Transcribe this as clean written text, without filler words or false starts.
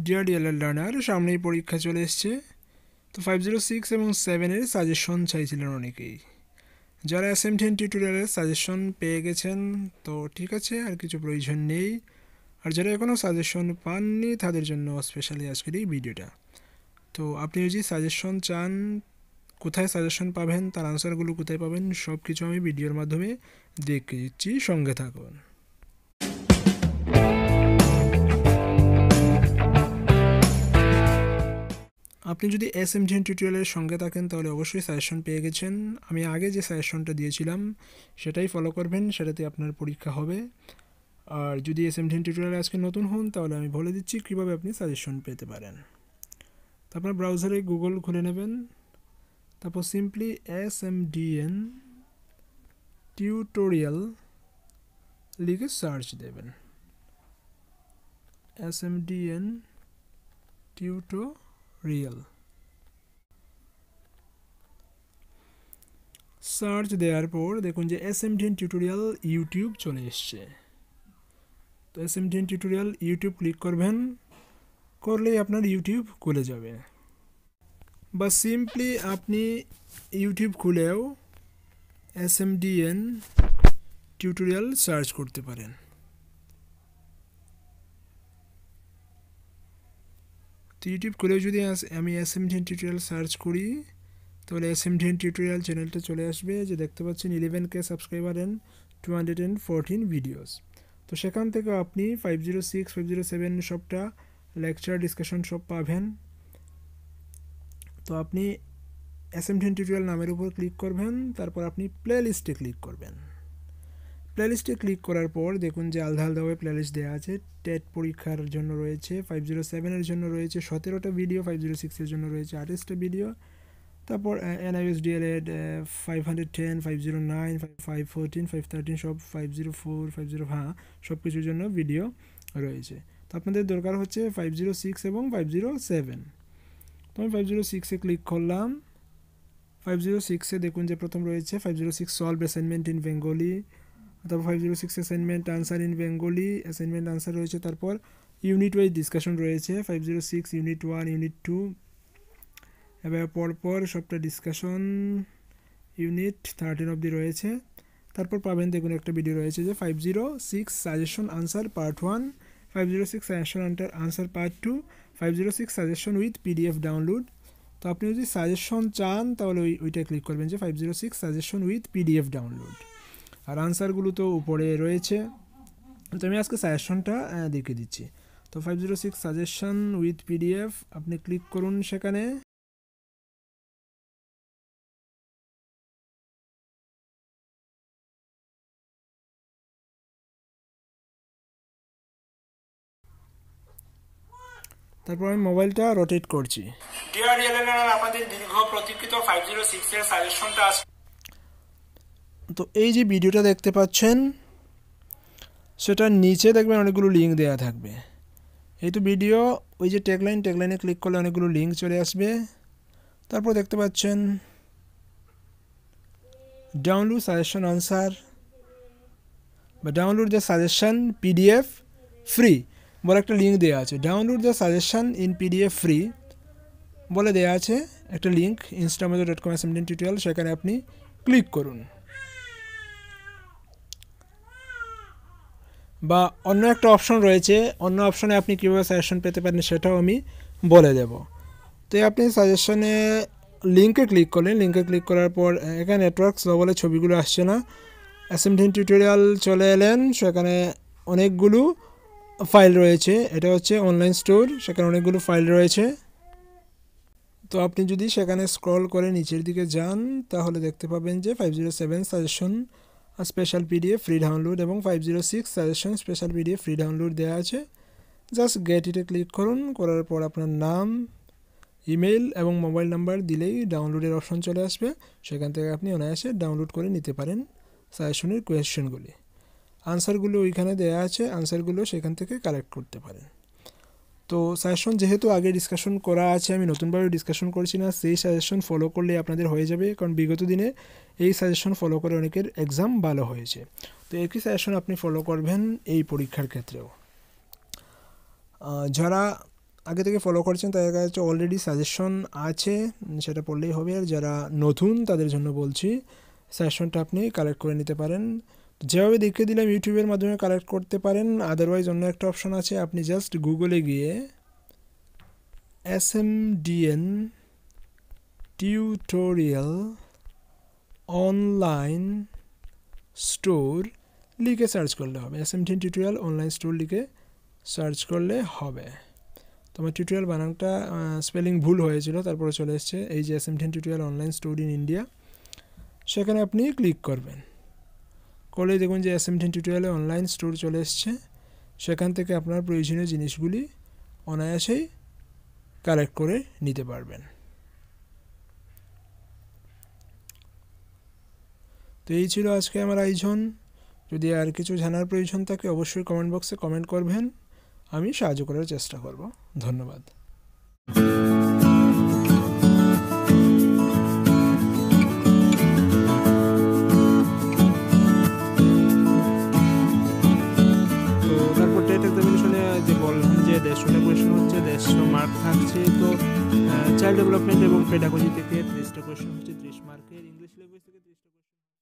Deer DLL learner, সামনেই পরীক্ষা চলে এসছে। তো 506 এবং 7-এর সাজেশন চাইছিলেন অনেকেই। যারা SMDN টিউটোরিয়ালের সাজেশন পেয়ে গেছেন তো ঠিক আছে, আর কিছু প্রয়োজন নেই। আর যারা এখনও সাজেশন পাননি তাদের জন্য স্পেশালি আজকের এই ভিডিওটা। তো আপনি যদি সাজেশন চান, কোথায় সাজেশন পাবেন, তার আনসারগুলো কোথায় পাবেন, সব কিছু আমি ভিডিওর মাধ্যমে দেখিয়ে দিচ্ছি, সঙ্গে থাকুন। আপনি যদি SMDN টিউটোরিয়ালের সঙ্গে থাকেন তাহলে অবশ্যই সাজেশন পেয়ে গেছেন। আমি আগে যে সাজেশনটা দিয়েছিলাম সেটাই ফলো করবেন, সেটাতে আপনার পরীক্ষা হবে। আর যদি SMDN টিউটোরিয়ালে আজকে নতুন হন তাহলে আমি বলে দিচ্ছি কীভাবে আপনি সাজেশন পেতে পারেন। তো আপনার ব্রাউজারে গুগল খুলে নেবেন, তারপর সিম্পলি SMDN টিউটোরিয়াল লিখে সার্চ দেবেন। SMDN টিউটোরিয়াল সার্চ দেওয়ার পর দেখুন যে SMDN টিউটোরিয়াল ইউটিউব চলে এসছে। তো SMDN টিউটোরিয়াল ইউটিউব ক্লিক করবেন, করলেই আপনার ইউটিউব খুলে যাবে। বা সিম্পলি আপনি ইউটিউব খুলেও SMDN টিউটোরিয়াল সার্চ করতে পারেন। তো ইউটিউব খুলেও যদি আমি SMDN টিউটোরিয়াল সার্চ করি তাহলে SMDN টিউটোরিয়াল চ্যানেলটা চলে আসবে, যে দেখতে পাচ্ছেন 11K সাবস্ক্রাইবার এন্ড 214 ভিডিওস। তো সেখান থেকে আপনি 506, 507 সবটা লেকচার ডিসকাশন সব পাবেন। তো আপনি SMDN টিউটোরিয়াল নামের উপর ক্লিক করবেন, তারপর আপনি প্লে লিস্টে ক্লিক করবেন। প্লে লিস্টে ক্লিক করার পর দেখুন যে আলাদা আলাদাভাবে প্লে লিস্ট দেওয়া আছে। টেট পরীক্ষার জন্য রয়েছে 507-এর জন্য রয়েছে 17টা ভিডিও, 506-এর জন্য রয়েছে 28টা ভিডিও, তারপর NISDL 510, 509, 514, 513 সব 504, 50 হ্যাঁ সব কিছুর জন্য ভিডিও রয়েছে। তো আপনাদের দরকার হচ্ছে 506 এবং 507। তো আমি 506-এ ক্লিক করলাম। 506-এ দেখুন যে প্রথম রয়েছে 506 সলভ অ্যাসাইনমেন্ট ইন বেঙ্গলি, তারপর 506 assignment answer in Bengali, assignment answer রয়েছে, তারপর ইউনিট ওয়াইজ ডিসকাশন রয়েছে 506 ইউনিট 1, ইউনিট 2, এবার পরপর সবটা ডিসকাশন ইউনিট 13 অবধি রয়েছে। তারপর পাবেন দেখুন একটা ভিডিও রয়েছে যে 506 suggestion answer part 1, 506 suggestion answer part 2, 506 suggestion with PDF download. তো আপনি যদি সাজেশন চান তাহলে ওইটা ক্লিক করবেন যে 506 সাজেশন উইথ PDF ডাউনলোড। আর আনসারগুলো তো উপরে রয়েছে। তো আমি আজকে সাজেশনটা দেখিয়ে দিচ্ছি। তো 506 সাজেশন উইথ PDF আপনি ক্লিক করুন সেখানে। তারপর আমি মোবাইলটা রোটেট করছি। ডিয়ার ডিএলএল আপনাদের দীর্ঘ প্রতীক্ষিত 506 এর সাজেশনটা আছে। তো এই যে ভিডিওটা দেখতে পাচ্ছেন সেটার নিচে দেখবেন অনেকগুলো লিঙ্ক দেওয়া থাকবে। এই তো ভিডিও, ওই যে ট্যাগলাইনে ক্লিক করলে অনেকগুলো লিঙ্ক চলে আসবে। তারপর দেখতে পাচ্ছেন ডাউনলোড সাজেশন আনসার বা download the suggestion PDF free বলে একটা লিঙ্ক দেওয়া আছে। Download the suggestion in PDF free বলে দেওয়া আছে একটা লিঙ্ক, instamojo.com SMDN টিউটোরিয়াল, সেখানে আপনি ক্লিক করুন। বা অন্য একটা অপশন রয়েছে, অন্য অপশনে আপনি কীভাবে সাজেশন পেতে পারেন সেটাও আমি বলে দেব। তো আপনি সাজেশনে লিঙ্কে ক্লিক করলেন, লিঙ্কে ক্লিক করার পর এখানে নেটওয়ার্ক স্লো বলে ছবিগুলো আসছে না। SMDN টিউটোরিয়াল চলে এলেন, সেখানে অনেকগুলো ফাইল রয়েছে, এটা হচ্ছে অনলাইন স্টোর, সেখানে অনেকগুলো ফাইল রয়েছে। তো আপনি যদি সেখানে স্ক্রল করে নিচের দিকে যান তাহলে দেখতে পাবেন যে 507 suggestion special PDF free download এবং 506 suggestion special PDF free download দেওয়া আছে। জাস্ট গেট ইটে ক্লিক করুন, করার পর আপনার নাম, ইমেল এবং মোবাইল নাম্বার দিলেই ডাউনলোডের অপশন চলে আসবে। সেখান থেকে আপনি অনায়াসে ডাউনলোড করে নিতে পারেন সাজেশনের কোয়েশ্চেনগুলি। আনসারগুলো ওইখানে দেওয়া আছে, আনসারগুলো সেখান থেকে কালেক্ট করতে পারেন। তো সাজেশন যেহেতু আগে ডিসকাশন করা আছে, আমি নতুনভাবে ডিসকাশন করছি না, সেই সাজেশন ফলো করলে আপনাদের হয়ে যাবে, কারণ বিগত দিনে এই সাজেশন ফলো করে অনেকের এক্সাম ভালো হয়েছে। তো একই সাজেশন আপনি ফলো করবেন এই পরীক্ষার ক্ষেত্রেও। যারা আগে থেকে ফলো করছেন তাদের কাছে অলরেডি সাজেশন আছে, সেটা পড়লেই হবে। আর যারা নতুন তাদের জন্য বলছি, সাজেশনটা আপনি কালেক্ট করে নিতে পারেন। যেভাবে দেখিয়ে দিলাম ইউটিউবের মাধ্যমে কালেক্ট করতে পারেন। আদারওয়াইজ অন্য একটা অপশন আছে, আপনি জাস্ট গুগলে গিয়ে SMDN টিউটোরিয়াল অনলাইন স্টোর লিখে সার্চ করলে হবে। SMDN টিউটোরিয়াল অনলাইন স্টোর লিখে সার্চ করলে হবে। তোমার টিউটোরিয়াল বানানটা স্পেলিং ভুল হয়েছিল, তারপরে চলে এসছে এই যে SMDN tutorial online store in India, সেখানে আপনি ক্লিক করবেন। করলেই দেখুন যে SMDN টিউটোরিয়ালে অনলাইন স্টোর চলে এসছে। সেখান থেকে আপনার প্রয়োজনীয় জিনিসগুলি অনায়াসেই কালেক্ট করে নিতে পারবেন। তো এই ছিল আজকে আমার আয়োজন। যদি আর কিছু জানার প্রয়োজন থাকে অবশ্যই কমেন্ট বক্সে কমেন্ট করবেন, আমি সাহায্য করার চেষ্টা করব। ধন্যবাদ। তারপর টেট এক্সামিনেশনে যে বললাম যে 150টা কোয়েশ্চেন হচ্ছে, 150 মার্ক থাকছে। তো চাইল্ড ডেভেলপমেন্ট এবং পেডাগজি থেকে 30টা কোয়েশ্চেন হচ্ছে।